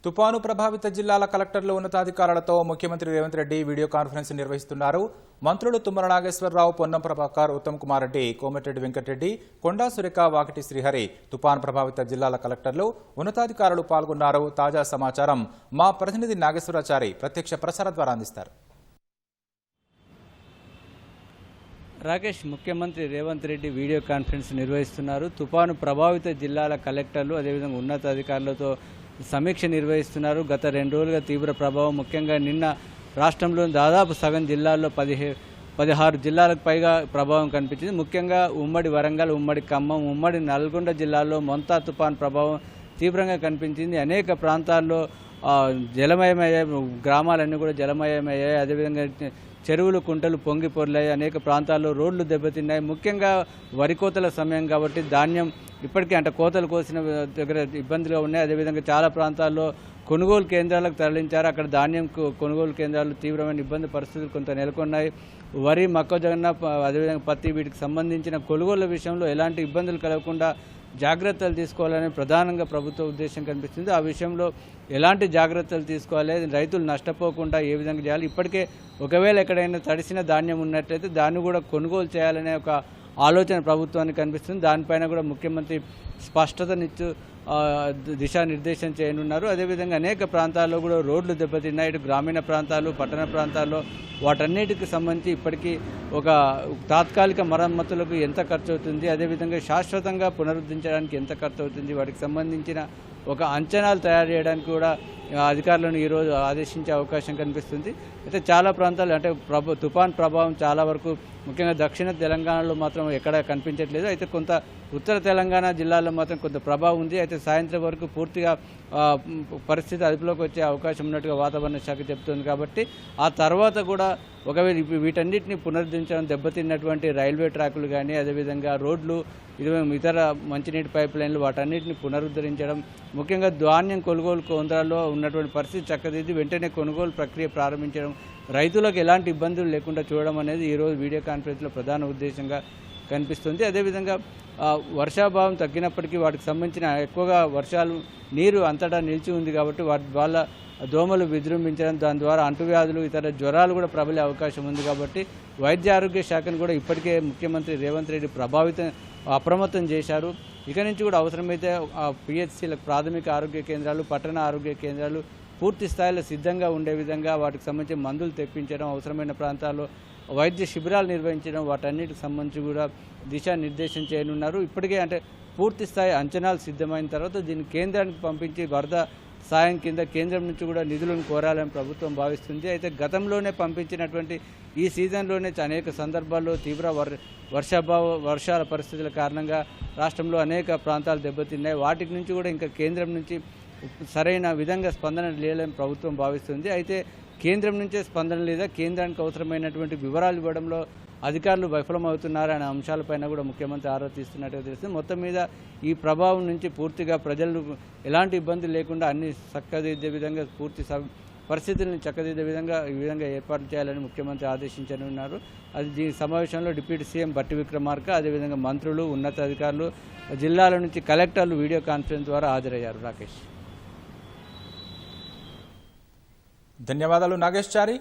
తుపాను ప్రభావిత జిల్లాల కలెక్టర్లు ఉన్నతాధికారులతో ముఖ్యమంత్రి రేవంత్ రెడ్డి వీడియో కాన్ఫరెన్స్ నిర్వహిస్తున్నారు. మంత్రులు తుమ్మల నాగేశ్వరరావు, పొన్నం ప్రభాకర్, ఉత్తమ్ కుమార్ రెడ్డి, కోమటిరెడ్డి వెంకటరెడ్డి, కొండా సురేఖ, వాకిటి శ్రీహరి, తుపాను ప్రభావిత జిల్లాల కలెక్టర్లు, ఉన్నతాధికారులు పాల్గొన్నారు. తాజా సమాచారం మా ప్రతినిధి నాగేశ్వరాచారి ప్రత్యక్ష ప్రసారం ద్వారా అందిస్తారు. రాకేష్, ముఖ్యమంత్రి రేవంత్ రెడ్డి వీడియో కాన్ఫరెన్స్ నిర్వహిస్తున్నారు. తుపాను ప్రభావిత జిల్లాల కలెక్టర్లు అదేవిధంగా ఉన్నతాధికారులతో సమీక్ష నిర్వహిస్తున్నారు. గత 2 రోజులుగా తీవ్ర ప్రభావం, ముఖ్యంగా నిన్న రాష్ట్రంలోని దాదాపు సగం జిల్లాల్లో 16 జిల్లాలకు పైగా ప్రభావం కనిపించింది. ముఖ్యంగా ఉమ్మడి వరంగల్, ఉమ్మడి ఖమ్మం, ఉమ్మడి నల్గొండ జిల్లాల్లో మొంతా తుపాన్ ప్రభావం తీవ్రంగా కనిపించింది. అనేక ప్రాంతాల్లో జలమయమయ్యాయి, గ్రామాలన్నీ కూడా జలమయమయ్యాయి. అదేవిధంగా చెరువులు, కుంటలు పొంగి పొర్లాయి. అనేక ప్రాంతాల్లో రోడ్లు దెబ్బతిన్నాయి. ముఖ్యంగా వరి కోతల సమయం కాబట్టి ధాన్యం ఇప్పటికే కోతలు కోసిన దగ్గర ఇబ్బందులు ఉన్నాయి. అదేవిధంగా చాలా ప్రాంతాల్లో కొనుగోలు కేంద్రాలకు తరలించారు. అక్కడ ధాన్యం కొనుగోలు కేంద్రాలు తీవ్రమైన ఇబ్బంది పరిస్థితులు కొంత నెలకొన్నాయి. వరి, మొక్కజొన్న, అదేవిధంగా పత్తి, వీటికి సంబంధించిన కొనుగోళ్ల విషయంలో ఎలాంటి ఇబ్బందులు కలగకుండా జాగ్రత్తలు తీసుకోవాలని ప్రధానంగా ప్రభుత్వ ఉద్దేశం కనిపిస్తుంది. ఆ విషయంలో ఎలాంటి జాగ్రత్తలు తీసుకోవాలి, రైతులు నష్టపోకుండా ఏ విధంగా చేయాలి, ఇప్పటికే ఒకవేళ ఎక్కడైనా తడిసిన ధాన్యం ఉన్నట్లయితే దాన్ని కూడా కొనుగోలు చేయాలనే ఒక ఆలోచన ప్రభుత్వానికి కనిపిస్తుంది. దానిపైన కూడా ముఖ్యమంత్రి స్పష్టతనిచ్చు దిశానిర్దేశం చేయనున్నారు. అదేవిధంగా అనేక ప్రాంతాల్లో కూడా రోడ్లు దెబ్బతిన్నాయి. ఇటు గ్రామీణ ప్రాంతాలు, పట్టణ ప్రాంతాల్లో వాటన్నిటికి సంబంధించి ఇప్పటికీ ఒక తాత్కాలిక మరమ్మతులకు ఎంత ఖర్చు అవుతుంది, అదేవిధంగా శాశ్వతంగా పునరుద్ధరించడానికి ఎంత ఖర్చు అవుతుంది, వాటికి సంబంధించిన ఒక అంచనాలు తయారు చేయడానికి కూడా అధికారులను ఈరోజు ఆదేశించే అవకాశం కనిపిస్తుంది. అయితే చాలా ప్రాంతాలు తుఫాన్ ప్రభావం చాలా వరకు ముఖ్యంగా దక్షిణ తెలంగాణలో మాత్రం ఎక్కడ కనిపించట్లేదు. అయితే కొంత ఉత్తర తెలంగాణ జిల్లాల్లో మాత్రం కొంత ప్రభావం ఉంది. అయితే సాయంత్రం వరకు పూర్తిగా పరిస్థితి అదుపులోకి వచ్చే అవకాశం ఉన్నట్టుగా వాతావరణ శాఖ చెబుతుంది. కాబట్టి ఆ తర్వాత కూడా ఒకవేళ వీటన్నిటిని పునరుద్ధరించడం, దెబ్బతిన్నటువంటి రైల్వే ట్రాకులు కానీ, అదేవిధంగా రోడ్లు, ఇతర మంచినీటి పైప్ లైన్లు, వాటన్నిటిని పునరుద్ధరించడం, ముఖ్యంగా ధాన్యం కొనుగోలు కేంద్రాల్లో ఉన్నటువంటి పరిస్థితి చక్కదిద్ది వెంటనే కొనుగోలు ప్రక్రియ ప్రారంభించడం, రైతులకు ఎలాంటి ఇబ్బందులు లేకుండా చూడడం అనేది ఈరోజు వీడియో కాన్ఫరెన్స్లో ప్రధాన ఉద్దేశంగా కనిపిస్తుంది. అదేవిధంగా వర్షాభావం తగ్గినప్పటికీ వాటికి సంబంధించిన ఎక్కువగా వర్షాలు నీరు అంతటా నిలిచి ఉంది కాబట్టి వాళ్ళ దోమలు విజృంభించడం, దాని ద్వారా అంటువ్యాధులు, ఇతర జ్వరాలు కూడా ప్రబలే అవకాశం ఉంది. కాబట్టి వైద్య ఆరోగ్య శాఖను కూడా ఇప్పటికే ముఖ్యమంత్రి రేవంత్ రెడ్డి అప్రమత్తం చేశారు. ఇక నుంచి కూడా అవసరమైతే పిహెచ్సిలకు, ప్రాథమిక ఆరోగ్య కేంద్రాలు, పట్టణ ఆరోగ్య కేంద్రాలు పూర్తి స్థాయిలో సిద్ధంగా ఉండే విధంగా వాటికి సంబంధించి మందులు తెప్పించడం, అవసరమైన ప్రాంతాల్లో వైద్య శిబిరాలు నిర్వహించడం, వాటన్నిటికి సంబంధించి కూడా దిశానిర్దేశం చేయనున్నారు. ఇప్పటికే పూర్తి స్థాయి అంచనాలు సిద్ధమైన తర్వాత దీన్ని కేంద్రానికి పంపించి వరద సాయం కింద కేంద్రం నుంచి కూడా నిధులను కోరాలని ప్రభుత్వం భావిస్తుంది. అయితే గతంలోనే పంపించినటువంటి ఈ సీజన్లోనే అనేక సందర్భాల్లో తీవ్ర వర్షాల పరిస్థితుల కారణంగా రాష్ట్రంలో అనేక ప్రాంతాలు దెబ్బతిన్నాయి. వాటి నుంచి కూడా ఇంకా కేంద్రం నుంచి సరైన విధంగా స్పందన లేదని ప్రభుత్వం భావిస్తుంది. అయితే కేంద్రం నుంచే స్పందన లేదా, కేంద్రానికి అవసరమైనటువంటి వివరాలు ఇవ్వడంలో అధికారులు విఫలమవుతున్నారనే అంశాలపైన కూడా ముఖ్యమంత్రి ఆరా తీస్తున్నట్టుగా తెలుస్తుంది. మొత్తం మీద ఈ ప్రభావం నుంచి పూర్తిగా ప్రజలు ఎలాంటి ఇబ్బందులు లేకుండా అన్ని చక్కదిద్దే విధంగా, పూర్తి పరిస్థితులను చక్కదిద్దే విధంగా ఈ విధంగా ఏర్పాట్లు చేయాలని ముఖ్యమంత్రి ఆదేశించనున్నారు. ఈ సమావేశంలో డిప్యూటీ సీఎం బట్టి విక్రమార్క, అదేవిధంగా మంత్రులు, ఉన్నతాధికారులు, జిల్లాల నుంచి కలెక్టర్లు వీడియో కాన్ఫరెన్స్ ద్వారా హాజరయ్యారు. రాకేష్, ధన్యవాదాలు నాగేష్ చారి.